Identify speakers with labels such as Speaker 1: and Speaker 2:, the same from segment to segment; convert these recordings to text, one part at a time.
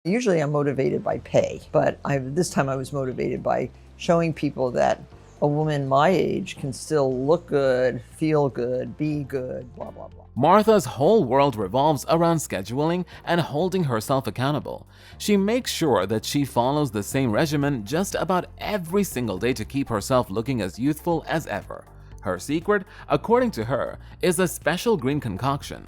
Speaker 1: Usually I'm motivated by pay, but this time I was motivated by showing people that a woman my age can still look good, feel good, be good, blah, blah, blah.
Speaker 2: Martha's whole world revolves around scheduling and holding herself accountable. She makes sure that she follows the same regimen just about every single day to keep herself looking as youthful as ever. Her secret, according to her, is a special green concoction.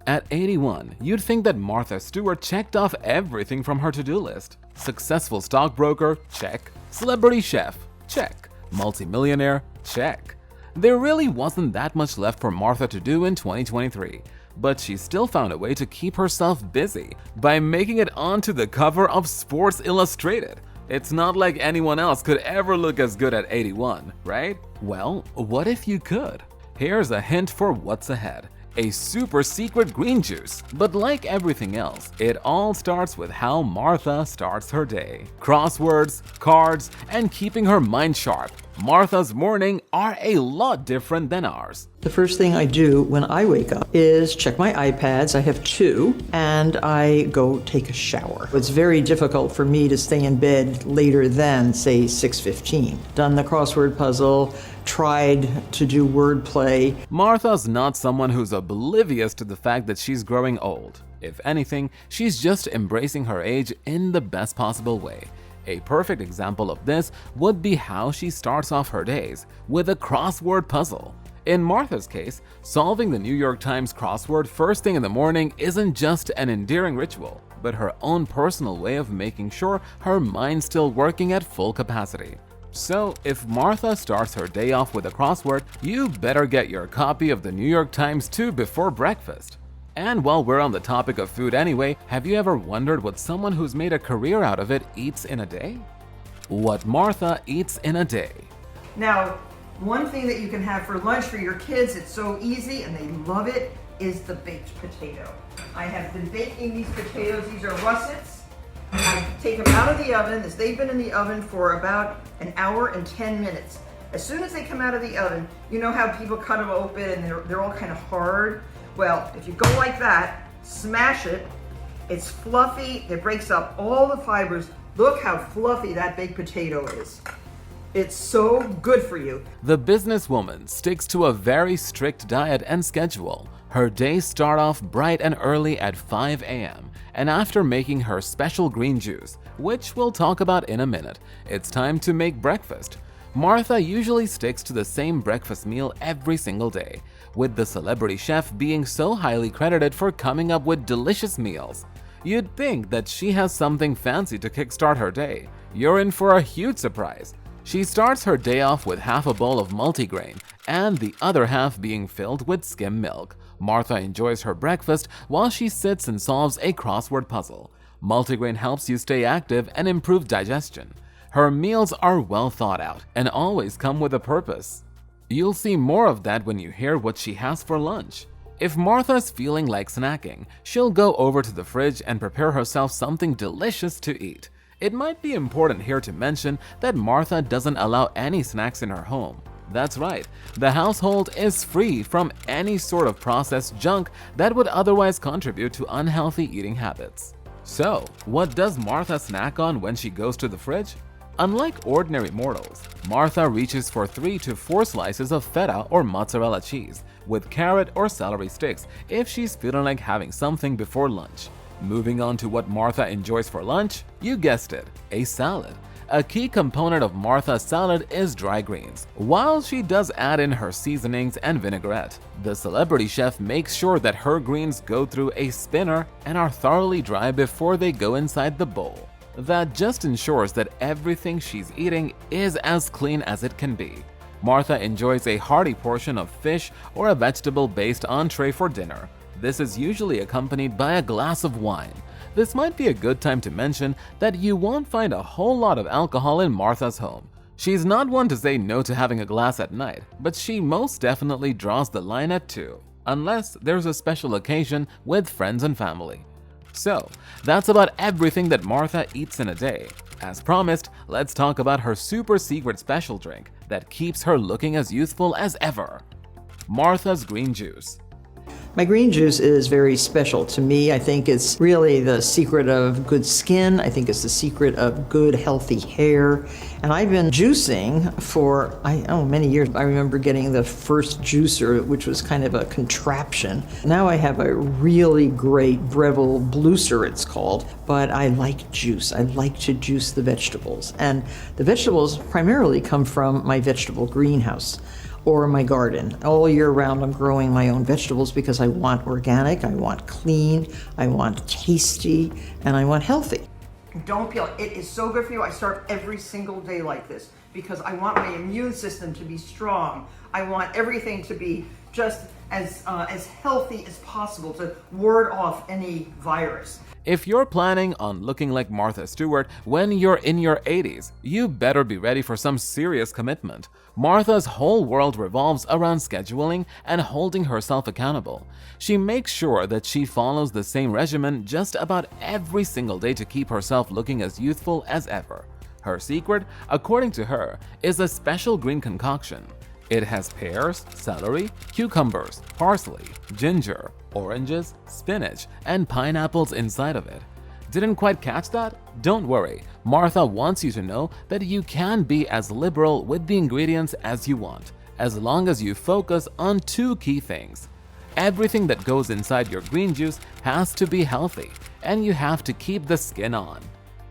Speaker 2: At 81, you'd think that Martha Stewart checked off everything from her to-do list. Successful stockbroker? Check. Celebrity chef? Check. Multimillionaire? Check. There really wasn't that much left for Martha to do in 2023, but she still found a way to keep herself busy by making it onto the cover of Sports Illustrated. It's not like anyone else could ever look as good at 81, right? Well, what if you could? Here's a hint for what's ahead. A super secret green juice. But like everything else, it all starts with how Martha starts her day. Crosswords, cards, and keeping her mind sharp. Martha's morning are a lot different than ours.
Speaker 1: The first thing I do when I wake up is check my iPads. I have two, and I go take a shower. It's very difficult for me to stay in bed later than, say, 6:15. Done the crossword puzzle, tried to do wordplay.
Speaker 2: Martha's not someone who's oblivious to the fact that she's growing old. If anything, she's just embracing her age in the best possible way. A perfect example of this would be how she starts off her days, with a crossword puzzle. In Martha's case, solving the New York Times crossword first thing in the morning isn't just an endearing ritual, but her own personal way of making sure her mind's still working at full capacity. So, if Martha starts her day off with a crossword, you better get your copy of the New York Times too before breakfast. And while we're on the topic of food anyway, have you ever wondered what someone who's made a career out of it eats in a day? What Martha eats in a day.
Speaker 3: Now, one thing that you can have for lunch for your kids, it's so easy and they love it, is the baked potato. I have been baking these potatoes. These are russets. I take them out of the oven. They've been in the oven for about an hour and 10 minutes. As soon as they come out of the oven, you know how people cut them open and they're all kind of hard? Well, if you go like that, smash it, it's fluffy, it breaks up all the fibers. Look how fluffy that baked potato is. It's so good for you.
Speaker 2: The businesswoman sticks to a very strict diet and schedule. Her days start off bright and early at 5 a.m. And after making her special green juice, which we'll talk about in a minute, it's time to make breakfast. Martha usually sticks to the same breakfast meal every single day, with the celebrity chef being so highly credited for coming up with delicious meals. You'd think that she has something fancy to kickstart her day. You're in for a huge surprise. She starts her day off with half a bowl of multigrain, and the other half being filled with skim milk. Martha enjoys her breakfast while she sits and solves a crossword puzzle. Multigrain helps you stay active and improve digestion. Her meals are well thought out and always come with a purpose. You'll see more of that when you hear what she has for lunch. If Martha's feeling like snacking, she'll go over to the fridge and prepare herself something delicious to eat. It might be important here to mention that Martha doesn't allow any snacks in her home. That's right, the household is free from any sort of processed junk that would otherwise contribute to unhealthy eating habits. So, what does Martha snack on when she goes to the fridge? Unlike ordinary mortals, Martha reaches for 3 to 4 slices of feta or mozzarella cheese, with carrot or celery sticks if she's feeling like having something before lunch. Moving on to what Martha enjoys for lunch, you guessed it, a salad. A key component of Martha's salad is dry greens, while she does add in her seasonings and vinaigrette. The celebrity chef makes sure that her greens go through a spinner and are thoroughly dry before they go inside the bowl. That just ensures that everything she's eating is as clean as it can be. Martha enjoys a hearty portion of fish or a vegetable-based entree for dinner. This is usually accompanied by a glass of wine. This might be a good time to mention that you won't find a whole lot of alcohol in Martha's home. She's not one to say no to having a glass at night, but she most definitely draws the line at 2, unless there's a special occasion with friends and family. So, that's about everything that Martha eats in a day. As promised, let's talk about her super secret special drink that keeps her looking as youthful as ever. Martha's green juice.
Speaker 1: My green juice is very special to me. I think it's really the secret of good skin. I think it's the secret of good, healthy hair. And I've been juicing for, many years. I remember getting the first juicer, which was kind of a contraption. Now I have a really great Breville Blucer, it's called. But I like juice. I like to juice the vegetables. And the vegetables primarily come from my vegetable greenhouse or my garden. All year round, I'm growing my own vegetables because I want organic, I want clean, I want tasty, and I want healthy.
Speaker 3: Don't peel. It is so good for you. I start every single day like this because I want my immune system to be strong. I want everything to be just as healthy as possible to ward off any virus.
Speaker 2: If you're planning on looking like Martha Stewart when you're in your 80s, you better be ready for some serious commitment. Martha's whole world revolves around scheduling and holding herself accountable. She makes sure that she follows the same regimen just about every single day to keep herself looking as youthful as ever. Her secret, according to her, is a special green concoction. It has pears, celery, cucumbers, parsley, ginger, oranges, spinach, and pineapples inside of it. Didn't quite catch that? Don't worry, Martha wants you to know that you can be as liberal with the ingredients as you want, as long as you focus on two key things. Everything that goes inside your green juice has to be healthy, and you have to keep the skin on.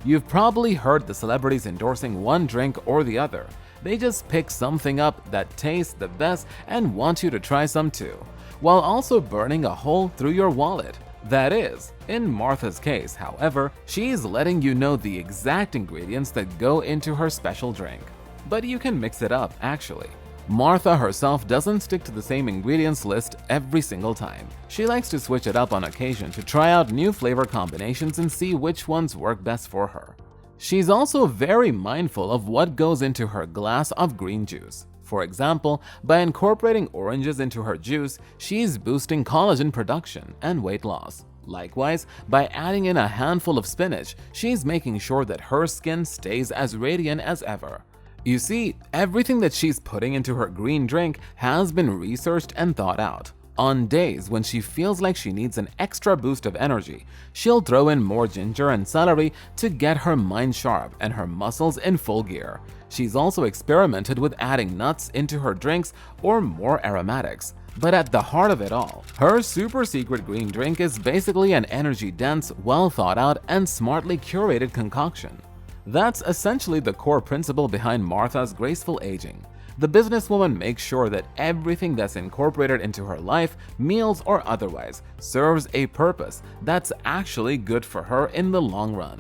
Speaker 2: You've probably heard the celebrities endorsing one drink or the other. They just pick something up that tastes the best and want you to try some too, while also burning a hole through your wallet. That is, in Martha's case, however, she's letting you know the exact ingredients that go into her special drink. But you can mix it up, actually. Martha herself doesn't stick to the same ingredients list every single time. She likes to switch it up on occasion to try out new flavor combinations and see which ones work best for her. She's also very mindful of what goes into her glass of green juice. For example, by incorporating oranges into her juice, she's boosting collagen production and weight loss. Likewise, by adding in a handful of spinach, she's making sure that her skin stays as radiant as ever. You see, everything that she's putting into her green drink has been researched and thought out. On days when she feels like she needs an extra boost of energy, she'll throw in more ginger and celery to get her mind sharp and her muscles in full gear. She's also experimented with adding nuts into her drinks or more aromatics. But at the heart of it all, her super secret green drink is basically an energy-dense, well-thought-out, and smartly curated concoction. That's essentially the core principle behind Martha's graceful aging. The businesswoman makes sure that everything that's incorporated into her life, meals or otherwise, serves a purpose that's actually good for her in the long run.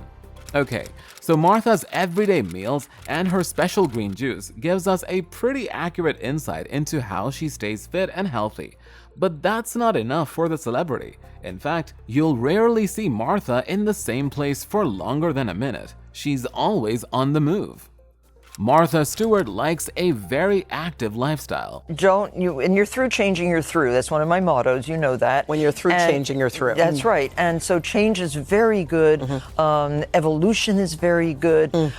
Speaker 2: Okay, so Martha's everyday meals and her special green juice gives us a pretty accurate insight into how she stays fit and healthy. But that's not enough for the celebrity. In fact, you'll rarely see Martha in the same place for longer than a minute. She's always on the move. Martha Stewart likes a very active lifestyle.
Speaker 3: And you're through changing, you're through. That's one of my mottos, you know that.
Speaker 4: When you're through changing, you're through.
Speaker 3: That's right. And so change is very good. Evolution is very good.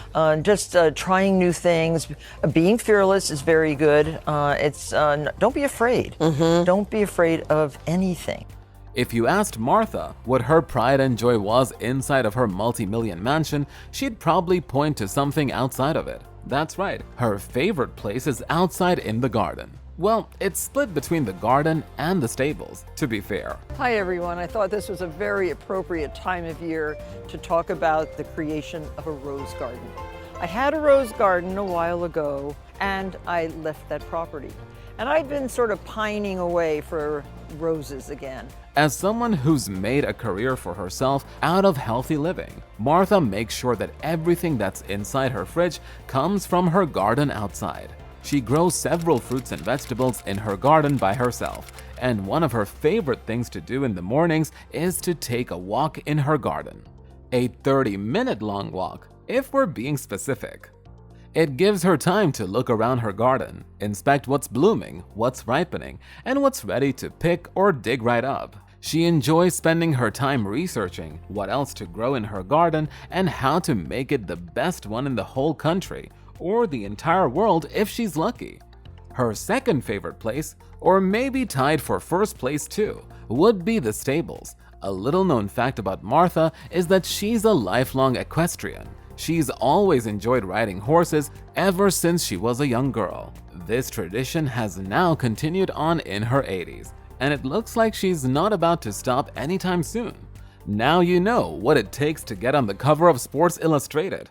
Speaker 3: Just trying new things. Being fearless is very good. Don't be afraid. Don't be afraid of anything.
Speaker 2: If you asked Martha what her pride and joy was inside of her multi-million mansion, she'd probably point to something outside of it. That's right, her favorite place is outside in the garden. Well, it's split between the garden and the stables, to be fair.
Speaker 5: Hi everyone, I thought this was a very appropriate time of year to talk about the creation of a rose garden. I had a rose garden a while ago and I left that property. And I've been sort of pining away for roses again.
Speaker 2: As someone who's made a career for herself out of healthy living, Martha makes sure that everything that's inside her fridge comes from her garden outside. She grows several fruits and vegetables in her garden by herself, and one of her favorite things to do in the mornings is to take a walk in her garden. A 30-minute long walk, if we're being specific. It gives her time to look around her garden, inspect what's blooming, what's ripening, and what's ready to pick or dig right up. She enjoys spending her time researching what else to grow in her garden and how to make it the best one in the whole country, or the entire world if she's lucky. Her second favorite place, or maybe tied for first place too, would be the stables. A little known fact about Martha is that she's a lifelong equestrian. She's always enjoyed riding horses ever since she was a young girl. This tradition has now continued on in her 80s, and it looks like she's not about to stop anytime soon. Now you know what it takes to get on the cover of Sports Illustrated.